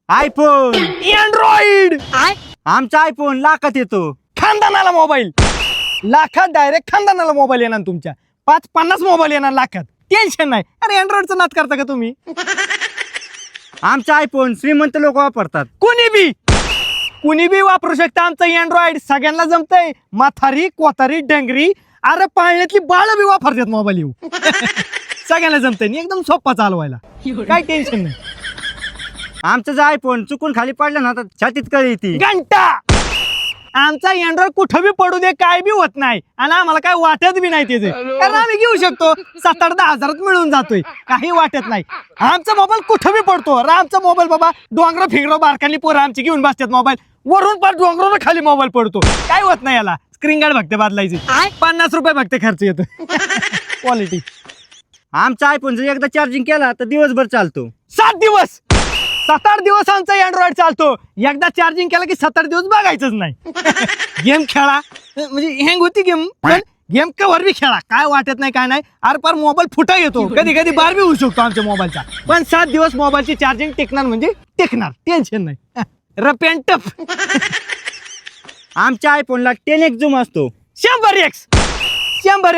IPhone. Android. आमचा iPhone लाखात येतो. खानदानाला मोबाईल लाखात, डायरेक्ट खानदानाला मोबाईल येणार तुमच्या. 50 मोबाईल येणार लाखात, टेन्शन नाही. अरे अँड्रॉइडचा नाद करता का तुम्ही? आमचा आयफोन श्रीमंत लोक वापरतात. कुणी बी वापरू शकता आमचं अँड्रॉइड. सगळ्यांना जमतंय. म्हातारी, कोतारी, डंगरी, अरे पाळण्यातली बाळ बी वापरतात मोबाईल येऊ. सगळ्यांना जमतंय, एकदम सोपा चालवायला, काय टेन्शन नाही. आमचा जर आयफोन चुकून खाली पडला ना तर छातीत कळी येते. घंटा. आमचा अँड्रॉइड कुठं बी पडू दे, काय बी होत नाही. आणि आम्हाला काय वाटत बी नाही त्याचे, कारण आम्ही घेऊ शकतो. 7-10 हजारात मिळून जातोय, काही वाटत नाही. आमचा मोबाईल कुठं बी पडतो. अरे आमचा मोबाईल बाबा डोंगर फिंगर बारकाली पोरं आमची घेऊन बसतात. मोबाईल वरून पार डोंगरावर खाली मोबाईल पडतो, काय होत नाही याला. स्क्रीन गार्ड फक्त बदलायची, 50 रुपये फक्त खर्च येतो. क्वालिटी. आमचा आयफोन जर एकदा चार्जिंग केला तर दिवसभर चालतो. 7 दिवस 7-8 दिवस आमचा अँड्रॉइड चालतो. एकदा चार्जिंग केलं की 7-8 दिवस बघायचंच नाही. गेम खेळा, म्हणजे हँग होती गेम, पण गेम कवर बी खेळा, काय वाटत नाही, काय नाही. अरे पार मोबाईल फुटा येतो, कधी कधी बार बी होऊ शकतो आमच्या मोबाईलचा. पण 7 दिवस मोबाईलची चार्जिंग टिकणार म्हणजे टिकणार, टेन्शन नाही. रप अँड टफ. आमच्या आयफोनला 10x झूम असतो. 100x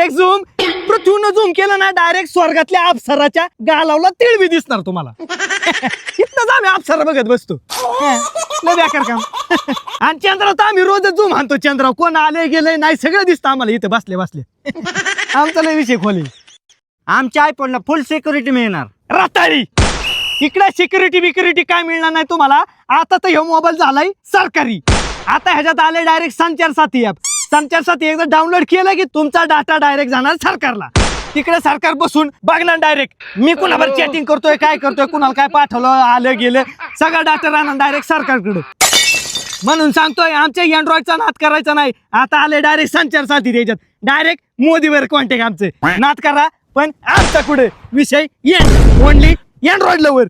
zoom. पृथ्वीनं झूम केलं ना, डायरेक्ट स्वर्गातल्या अप्सराच्या गालावला तीळ बी दिसणार तुम्हाला. इथनच आम्ही अप्सरा बघत बसतो. लय बेकार काम. आणि चंद्रावर आम्ही रोज झूम आणतो. चंद्रावर कोण आले गेले नाही, सगळं दिसतं आम्हाला इथं बसले बसले. आमचा लय विषय खोली. आमच्या आयफोनला फुल सिक्युरिटी मिळणार. रताळी. इकडे सिक्युरिटी काय मिळणार नाही तुम्हाला. आता तर ह्यो मोबाईल झालाय सरकारी. आता ह्याच्यात आले डायरेक्ट संचार साथी ऍप. संचार साथी एकदा डाउनलोड केलं की तुमचा डाटा डायरेक्ट जाणार सरकारला. तिकडे सरकार बसून बघणार डायरेक्ट मी कुणावर चॅटिंग करतोय, काय करतोय, कुणाला काय पाठवलं, आलं गेलं, सगळा डाटा राहणार डायरेक्ट सरकारकडे. म्हणून सांगतोय आमच्या अँड्रॉइडचा नाद करायचा नाही. आता आले डायरेक्ट संचार साथी त्याच्यात, डायरेक्ट मोदीवर कॉन्टॅक्ट आमचे. नाद करा पण आमचा कुठे विषय ओनली अँड्रॉइड लवर.